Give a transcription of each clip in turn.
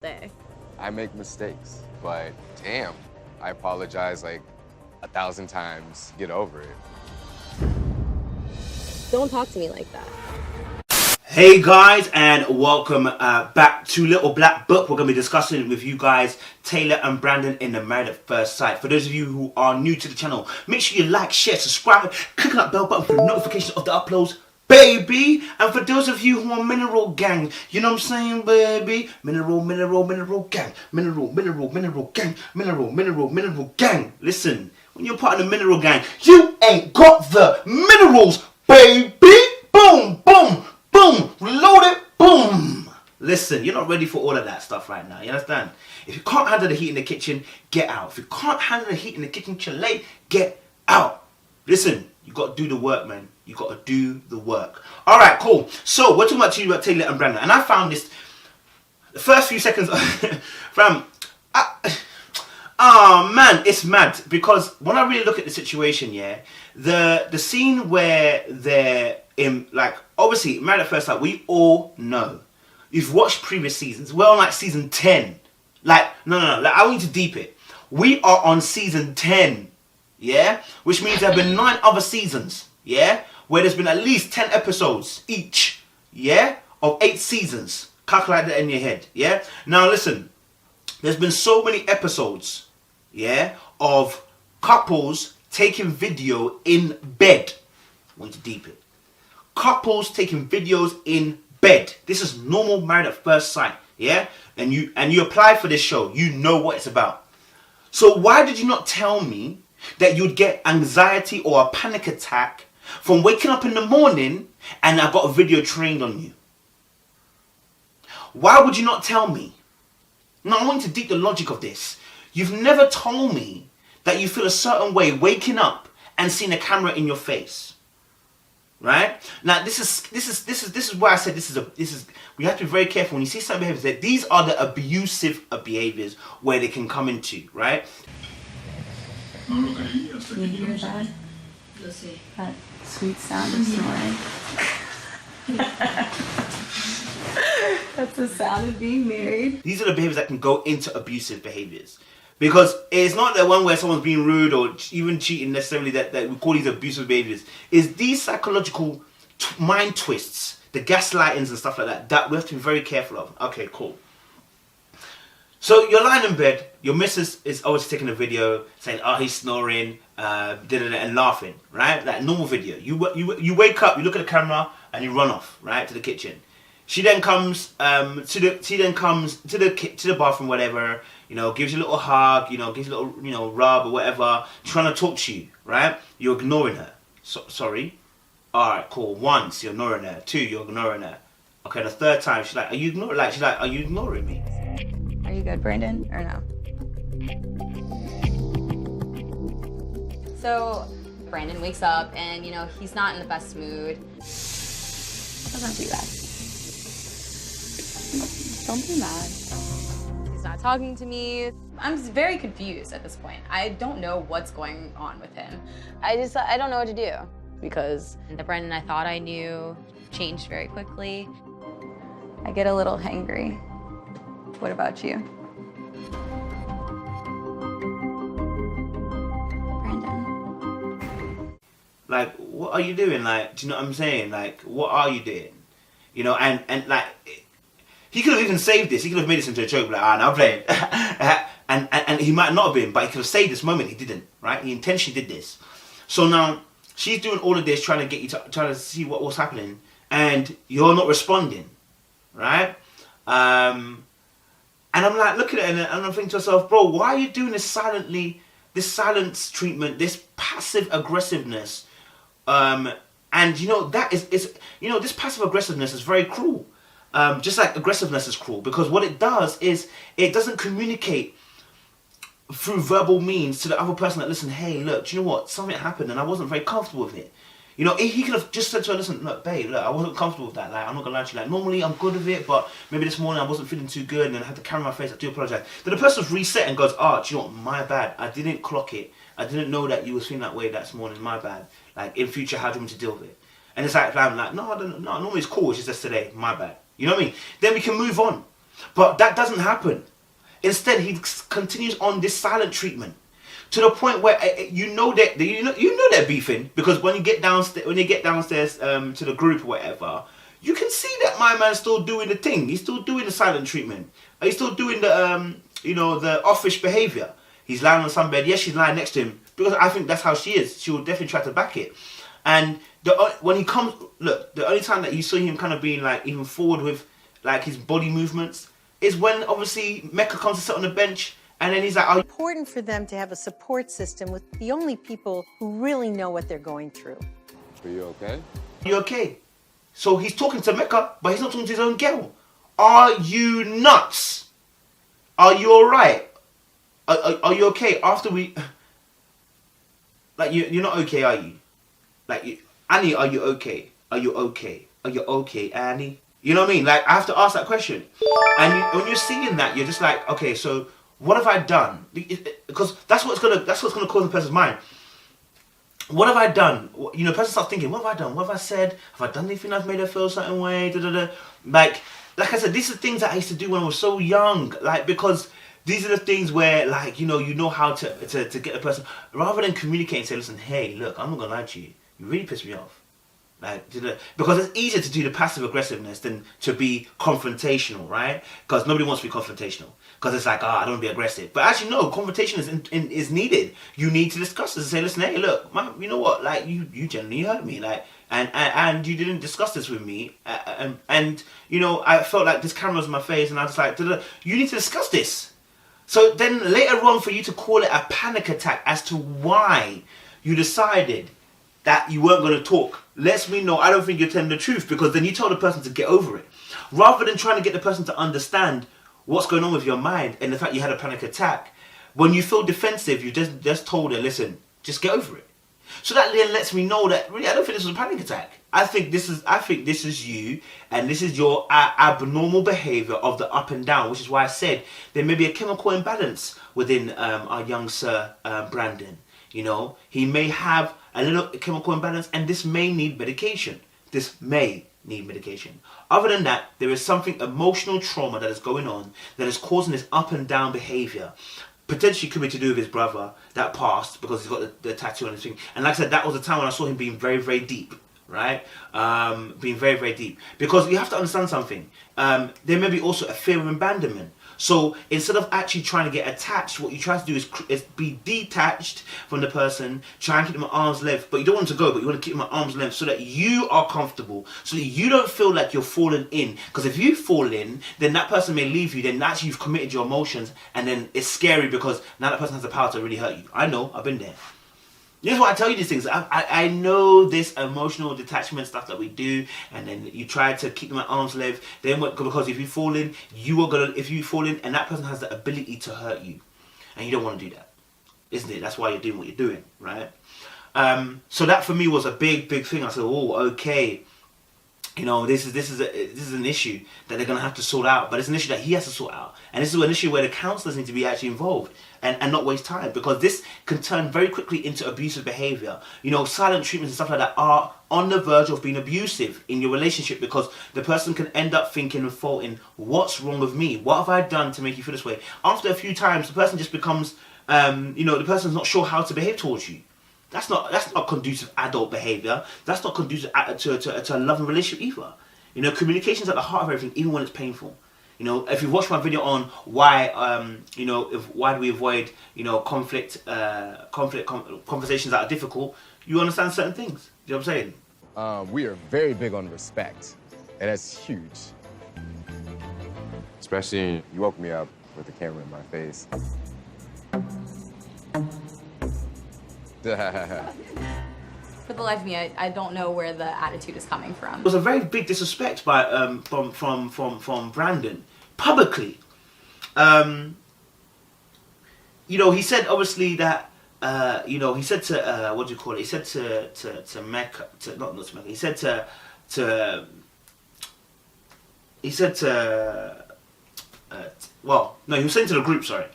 day. I make mistakes, but damn, I apologize like 1,000 times. Get over it. Don't talk to me like that. Hey guys, and welcome back to Little Black Book. We're going to be discussing with you guys Taylor and Brandon in the Married at First Sight. For those of you who are new to the channel, make sure you like, share, subscribe, click on that bell button for the notification of the uploads, baby. And for those of you who are Mineral Gang, you know what I'm saying, baby? Mineral Gang. Mineral Gang. Listen, when you're part of the Mineral Gang, you ain't got the minerals, baby. Boom, boom. Boom! Reload it! Boom! Listen, you're not ready for all of that stuff right now. You understand? If you can't handle the heat in the kitchen, get out. If you can't handle the heat in the kitchen, Chile, get out. Listen, you got to do the work, man. You got to do the work. All right, cool. So we're talking about Taylor and Brandon, and I found this. The first few seconds, fam. Man, it's mad because when I really look at the situation, yeah, the scene where they're in, like, obviously, Married at First Sight, we all know. You've watched previous seasons. We're on like season 10. Like, no. Like, I want you to deep it. We are on season 10. Yeah? Which means there have been 9 other seasons. Yeah? Where there's been at least 10 episodes each. Yeah? Of 8 seasons. Calculate that in your head. Yeah? Now listen. There's been so many episodes. Yeah? Of couples taking video in bed. I want you to deep it. Couples taking videos in bed. This is normal Married at First Sight, yeah? And you apply for this show. You know what it's about. So why did you not tell me that you'd get anxiety or a panic attack from waking up in the morning and I got a video trained on you? Why would you not tell me? Now I want you to deep the logic of this. You've never told me that you feel a certain way waking up and seeing a camera in your face. Right now, this is why I said this is we have to be very careful when you see certain behaviors. That these are the abusive behaviors where they can come into, right? You hear that? That sweet sound of snoring. That's the sound of being married. These are the behaviors that can go into abusive behaviors. Because it's not the one where someone's being rude or even cheating necessarily that we call these abusive behaviors. It's these psychological mind twists, the gaslightings and stuff like that we have to be very careful of. Okay, cool. So you're lying in bed, your missus is always taking a video saying, oh, he's snoring, and laughing, right? Like normal video. You wake up, you look at the camera, and you run off, right, to the kitchen. She then comes to the bathroom, whatever, you know, gives you a little hug, you know, gives you a little, you know, rub or whatever, trying to talk to you, right? You're ignoring her. Sorry. All right, cool. Once you're ignoring her. 2, you're ignoring her. Okay, the 3rd time she's like, are you ignoring me? Are you good, Brandon, or no? So Brandon wakes up and, you know, he's not in the best mood. Don't do that. Don't be mad. He's not talking to me. I'm very confused at this point. I don't know what's going on with him. I don't know what to do because the Brandon I thought I knew changed very quickly. I get a little hangry. What about you? Brandon. Like, what are you doing? Like, do you know what I'm saying? Like, what are you doing? You know, and like, he could have even saved this. He could have made this into a joke, like, now I'm playing. and he might not have been, but he could have saved this moment. He didn't, right? He intentionally did this. So now, she's doing all of this, trying to get you trying to see what's happening, and you're not responding, right? And I'm like, looking at it, and I'm thinking to myself, bro, why are you doing this silently, this silence treatment, this passive aggressiveness? And you know, that is you know, this passive aggressiveness is very cruel. Just like aggressiveness is cruel, because what it does is it doesn't communicate through verbal means to the other person that, listen, hey, look, do you know what? Something happened and I wasn't very comfortable with it. You know, he could have just said to her, listen, look, babe, look, I wasn't comfortable with that. Like, I'm not gonna lie to you. Like, normally I'm good with it, but maybe this morning I wasn't feeling too good and then I had the camera in my face. I do apologize. Then the person's reset and goes, oh, do you know what? My bad. I didn't clock it. I didn't know that you was feeling that way this morning. My bad. Like, in future, how do you want me to deal with it? And it's like, I'm like, no, normally it's cool. It's just today. My bad. You know what I mean? Then we can move on. But that doesn't happen. Instead, he continues on this silent treatment to the point where you know they're beefing, because when you get downstairs to the group or whatever, you can see that my man's still doing the thing. He's still doing the silent treatment. He's still doing the the offish behavior. He's lying on some bed. Yes, she's lying next to him, because I think that's how she is. She will definitely try to back it. And when he comes, look, the only time that you saw him kind of being like even forward with like his body movements is when obviously Mecca comes to sit on the bench, and then he's like, "Oh, Important for them to have a support system with the only people who really know what they're going through. Are you okay? you okay?" So he's talking to Mecca, but he's not talking to his own girl. Are you nuts? Are you alright? Are you okay? After we, like, you're not okay, are you? Like, Annie, are you okay? Are you okay? Are you okay, Annie? You know what I mean? Like, I have to ask that question. And when you're seeing that, you're just like, okay, so what have I done? Because that's what's gonna cause the person's mind. What have I done? You know, the person starts thinking, what have I done? What have I said? Have I done anything that's made her feel a certain way? Da, da, da. Like I said, these are things that I used to do when I was so young. Like, because these are the things where, like, you know how to get a person, rather than communicate and say, listen, hey, look, I'm not gonna lie to you. You really piss me off. Like, because it's easier to do the passive aggressiveness than to be confrontational, right? Because nobody wants to be confrontational. Because it's like, I don't want to be aggressive. But actually, no, confrontation is needed. You need to discuss this and say, listen, hey, look, man, you know what? Like, you genuinely hurt me. Like, and you didn't discuss this with me. And you know, I felt like this camera was in my face, and I was like, you need to discuss this. So then later on, for you to call it a panic attack as to why you decided that you weren't going to talk, lets me know I don't think you're telling the truth, because then you tell the person to get over it. Rather than trying to get the person to understand what's going on with your mind and the fact you had a panic attack, when you feel defensive, you just told her, listen, just get over it. So that then lets me know that really I don't think this was a panic attack. I think this is you, and this is your abnormal behaviour of the up and down, which is why I said there may be a chemical imbalance within our young sir Brandon. You know, he may have a little chemical imbalance, and this may need medication. This may need medication. Other than that, there is something emotional trauma that is going on that is causing this up and down behaviour. Potentially could be to do with his brother that passed, because he's got the tattoo on his thing. And like I said, that was the time when I saw him being very, very deep, right? Being very, very deep. Because you have to understand something. There may be also a fear of abandonment. So instead of actually trying to get attached, what you try to do is be detached from the person, try and keep them at arm's length. But you don't want to go, but you want to keep them at arm's length so that you are comfortable, so that you don't feel like you're falling in. Because if you fall in, then that person may leave you, then actually you've committed your emotions, and then it's scary because now that person has the power to really hurt you. I know, I've been there. This is why I tell you these things. I know this emotional detachment stuff that we do, and then you try to keep them at arm's length. Then because if you fall in, and that person has the ability to hurt you, and you don't want to do that, isn't it? That's why you're doing what you're doing, right? So that for me was a big thing. I said, oh, okay. You know, this is an issue that they're going to have to sort out, but it's an issue that he has to sort out. And this is an issue where the counsellors need to be actually involved and not waste time, because this can turn very quickly into abusive behaviour. You know, silent treatments and stuff like that are on the verge of being abusive in your relationship, because the person can end up thinking and faulting, what's wrong with me? What have I done to make you feel this way? After a few times, the person just becomes, the person's not sure how to behave towards you. That's not conducive adult behaviour. That's not conducive to a loving relationship either. You know, communication is at the heart of everything, even when it's painful. You know, if you watch my video on why, why do we avoid, conversations that are difficult, you understand certain things. You know what I'm saying? We are very big on respect, and that's huge. Especially, you woke me up with the camera in my face. For the life of me, I don't know where the attitude is coming from. It was a very big disrespect by from Brandon publicly. He said obviously that he said to what do you call it? He said to Mecca, not to Mecca. He said to he was saying to the group. Sorry.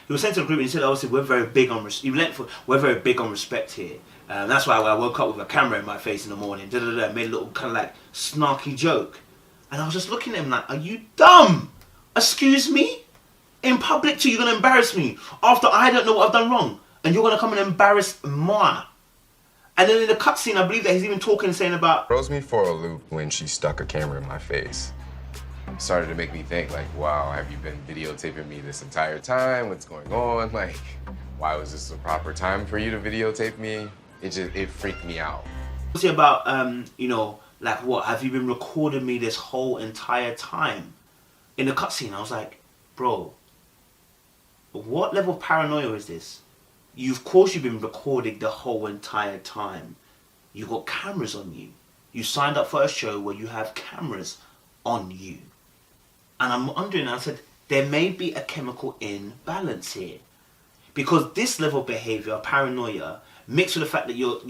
He was saying to the group, and he said, obviously, we're very big on respect here. That's why I woke up with a camera in my face in the morning, made a little kind of like snarky joke. And I was just looking at him like, are you dumb? Excuse me? In public too, you're going to embarrass me after I don't know what I've done wrong. And you're going to come and embarrass moi. And then in the cutscene, I believe that he's even talking, saying about... Throws me for a loop when she stuck a camera in my face. Started to make me think, like, wow, have you been videotaping me this entire time? What's going on? Like, why was this the proper time for you to videotape me? It freaked me out. What's it about, you know, like what? Have you been recording me this whole entire time? In the cutscene, I was like, bro, what level of paranoia is this? Of course you've been recording the whole entire time. You got cameras on you. You signed up for a show where you have cameras on you. And I'm wondering, I said, there may be a chemical imbalance here. Because this level of behavior, paranoia, mixed with the fact that you're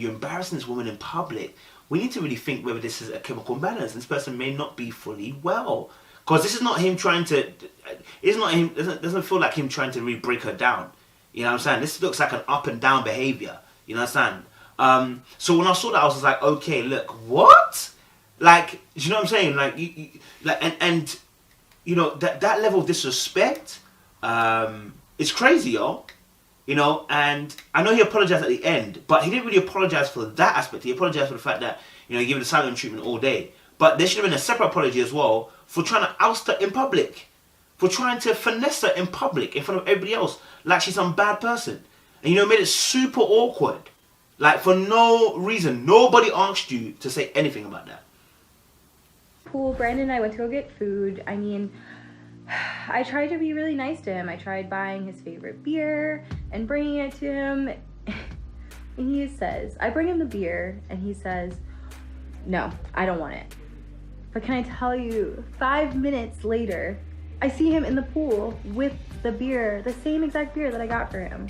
embarrassing this woman in public, we need to really think whether this is a chemical imbalance. This person may not be fully well. Because this is not him trying to, it's not him, doesn't feel like him trying to really break her down. You know what I'm saying? This looks like an up and down behavior. You know what I'm saying? So when I saw that, I was just like, okay, look, what? Like, do you know what I'm saying? Like, and you know, that level of disrespect, it's crazy, yo. You know, and I know he apologized at the end, but he didn't really apologize for that aspect. He apologized for the fact that, you know, he gave her the silent treatment all day. But there should have been a separate apology as well for trying to oust her in public. For trying to finesse her in public, in front of everybody else, like she's some bad person. And, you know, made it super awkward. Like, for no reason. Nobody asked you to say anything about that. Cool, Brandon and I went to go get food. I mean, I tried to be really nice to him. I tried buying his favorite beer and bringing it to him. And he says, I bring him the beer, and he says, no, I don't want it. But can I tell you, 5 minutes later, I see him in the pool with the beer, the same exact beer that I got for him.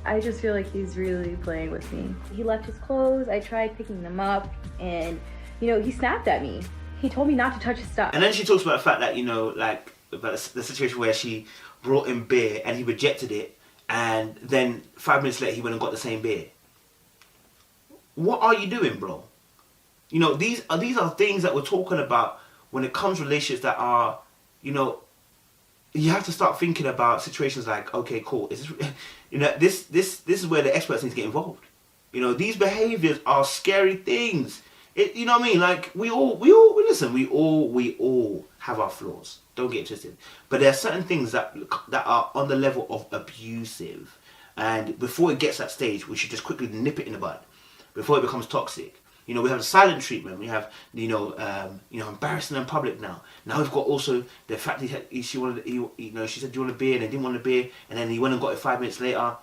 I just feel like he's really playing with me. He left his clothes, I tried picking them up, and, you know, he snapped at me. He told me not to touch his stuff. And then she talks about the fact that, you know, like, about the situation where she brought him beer and he rejected it, and then 5 minutes later he went and got the same beer. What are you doing, bro? You know, these are things that we're talking about when it comes to relationships that are, you know, you have to start thinking about situations like, okay, cool, is this, you know, this is where the experts need to get involved. You know, these behaviors are scary things. You know what I mean? Like, we all have our flaws. Don't get twisted. But there are certain things that are on the level of abusive, and before it gets to that stage, we should just quickly nip it in the bud before it becomes toxic. You know, we have silent treatment. We have, you know, embarrassing in public now. Now we've got also the fact that she said, do you want a beer? And they didn't want a beer. And then he went and got it 5 minutes later.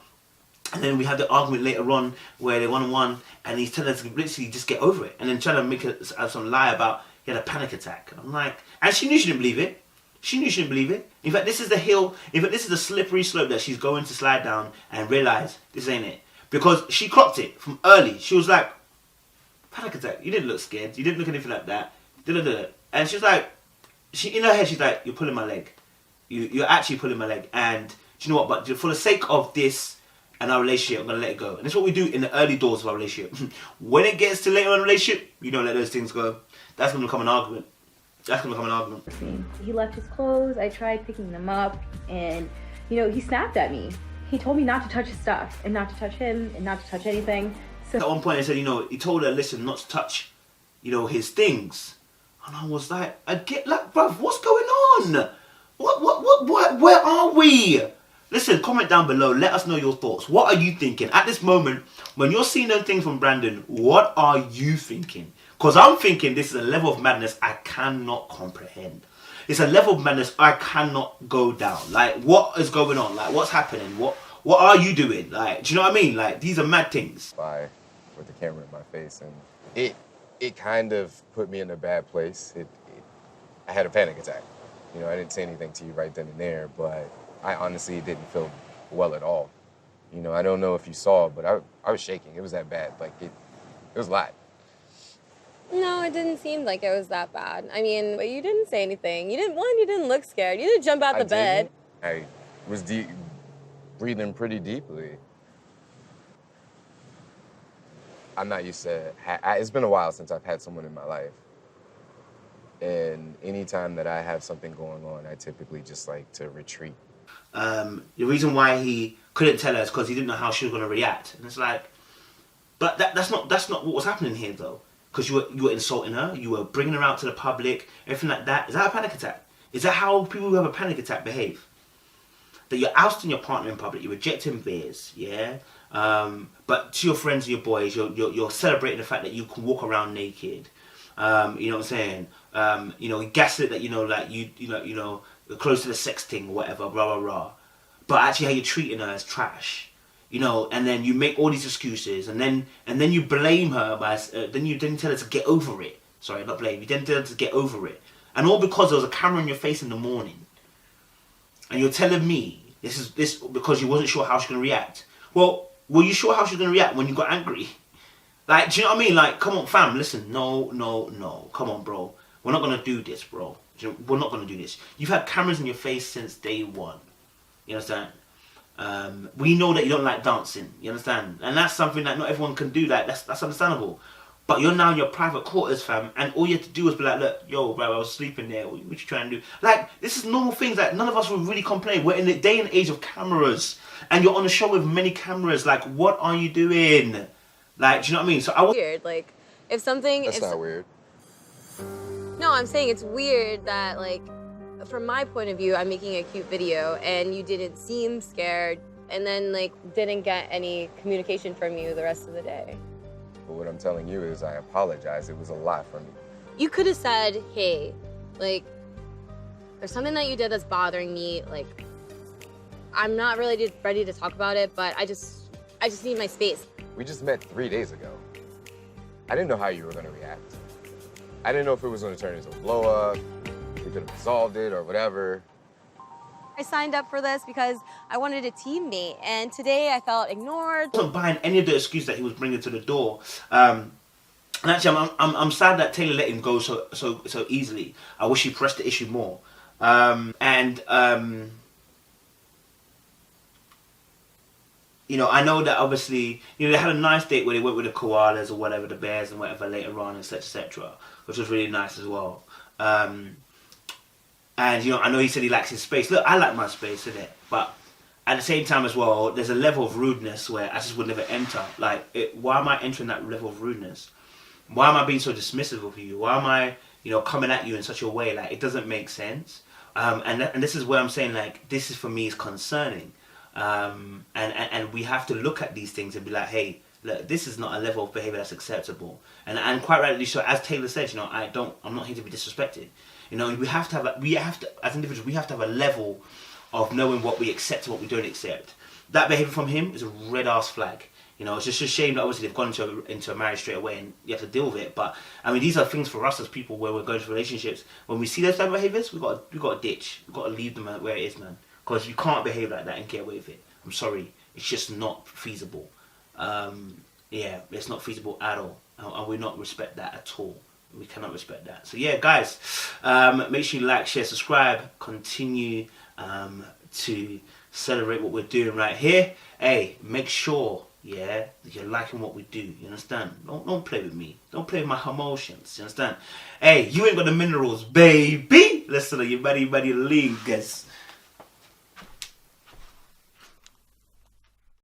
And then we had the argument later on where they won, and he's telling us to literally just get over it. And then trying to make some lie about he had a panic attack. And I'm like, and she knew she didn't believe it. She knew she didn't believe it. In fact, this is the hill. In fact, this is the slippery slope that she's going to slide down and realize this ain't it. Because she clocked it from early. She was like, panic attack. You didn't look scared. You didn't look anything like that. And she's like, in her head, she's like, you're pulling my leg. You're actually pulling my leg. And do you know what? But for the sake of this and our relationship, I'm going to let it go. And that's what we do in the early doors of our relationship. When it gets to later in the relationship, you don't let those things go. That's going to become an argument. He left his clothes. I tried picking them up. And, you know, he snapped at me. He told me not to touch his stuff and not to touch him and not to touch anything. So at one point, he said, you know, he told her, listen, not to touch, you know, his things. And I was like, I get like, bruv, what's going on? What, where are we? Listen, comment down below. Let us know your thoughts. What are you thinking? At this moment, when you're seeing those things from Brandon, what are you thinking? Because I'm thinking this is a level of madness I cannot comprehend. It's a level of madness I cannot go down. Like, what is going on? Like, what's happening? What are you doing? Like, do you know what I mean? Like, these are mad things. With the camera in my face, and it kind of put me in a bad place. I had a panic attack. You know, I didn't say anything to you right then and there, but I honestly didn't feel well at all. You know, I don't know if you saw, but I was shaking. It was that bad. Like, it was a lot. No, it didn't seem like it was that bad. I mean, but you didn't say anything. You didn't look scared. You didn't jump out the bed. I was breathing pretty deeply. I'm not used to it's been a while since I've had someone in my life. And anytime that I have something going on, I typically just like to retreat. The reason why he couldn't tell her is because he didn't know how she was going to react. And it's like, but that's not what was happening here though. Because you were insulting her, you were bringing her out to the public, everything like that. Is that a panic attack? Is that how people who have a panic attack behave? That you're ousting your partner in public, you're rejecting beers, yeah. But to your friends and your boys, you're celebrating the fact that you can walk around naked. You know what I'm saying? You gaslit that like you know you're close to the sex thing or whatever, blah blah blah. But actually, how you're treating her is trash. You know, and then you make all these excuses, and then you blame her by then you tell her to get over it. Sorry, not blame. You then tell her to get over it, and all because there was a camera in your face in the morning, and you're telling me this because you wasn't sure how she's gonna react. Well, were you sure how she's gonna react when you got angry? Like, do you know what I mean? Like, come on, fam, listen, no, come on, bro. We're not gonna do this, bro. We're not gonna do this. You've had cameras in your face since day one. You understand? We know that you don't like dancing, you understand? And that's something that not everyone can do, like, that's understandable. But you're now in your private quarters, fam, and all you have to do is be like, look, yo, bro, I was sleeping there, what you trying to do? Like, this is normal things, like, none of us would really complain. We're in the day and age of cameras, and you're on a show with many cameras, like, what are you doing? Like, do you know what I mean? So I was... Weird, like, if something... That's not weird. No, I'm saying it's weird that, like, from my point of view, I'm making a cute video and you didn't seem scared and then, like, didn't get any communication from you the rest of the day. But what I'm telling you is I apologize. It was a lot for me. You could have said, hey, like, there's something that you did that's bothering me. Like, I'm not really ready to talk about it, but I just need my space. We just met 3 days ago. I didn't know how you were going to react. I didn't know if it was going to turn into a blow up. We could have resolved it or whatever. I signed up for this because I wanted a teammate, and today I felt ignored. I wasn't buying any of the excuse that he was bringing to the door. And actually, I'm sad that Taylor let him go so easily. I wish he pressed the issue more. You know, I know that obviously, you know, they had a nice date where they went with the koalas or whatever, the bears and whatever later on, etc., which was really nice as well. And, you know, I know he said he likes his space. Look, I like my space, innit? But at the same time as well, there's a level of rudeness where I just would never enter. Like, why am I entering that level of rudeness? Why am I being so dismissive of you? Why am I, you know, coming at you in such a way? Like, it doesn't make sense. And this is where I'm saying, like, this is for me is concerning. And we have to look at these things and be like, hey, look, this is not a level of behavior that's acceptable. And quite rightly so, as Taylor said, you know, I'm not here to be disrespected. You know, we have to as individuals, we have to have a level of knowing what we accept and what we don't accept. That behavior from him is a red ass flag. You know, it's just a shame that obviously they've gone into a marriage straight away and you have to deal with it. But I mean, these are things for us as people where we're going through relationships. When we see those type of behaviors, we got to ditch. We got to leave them where it is, man. Because you can't behave like that and get away with it. I'm sorry, it's just not feasible. Yeah, it's not feasible at all, and we not respect that at all. We cannot respect that. So yeah, guys, make sure you like, share, subscribe, continue to celebrate what we're doing right here. Hey, make sure, yeah, that you're liking what we do. You understand? Don't play with me. Don't play with my emotions. You understand? Hey, you ain't got the minerals, baby. Listen to your buddy leaguers.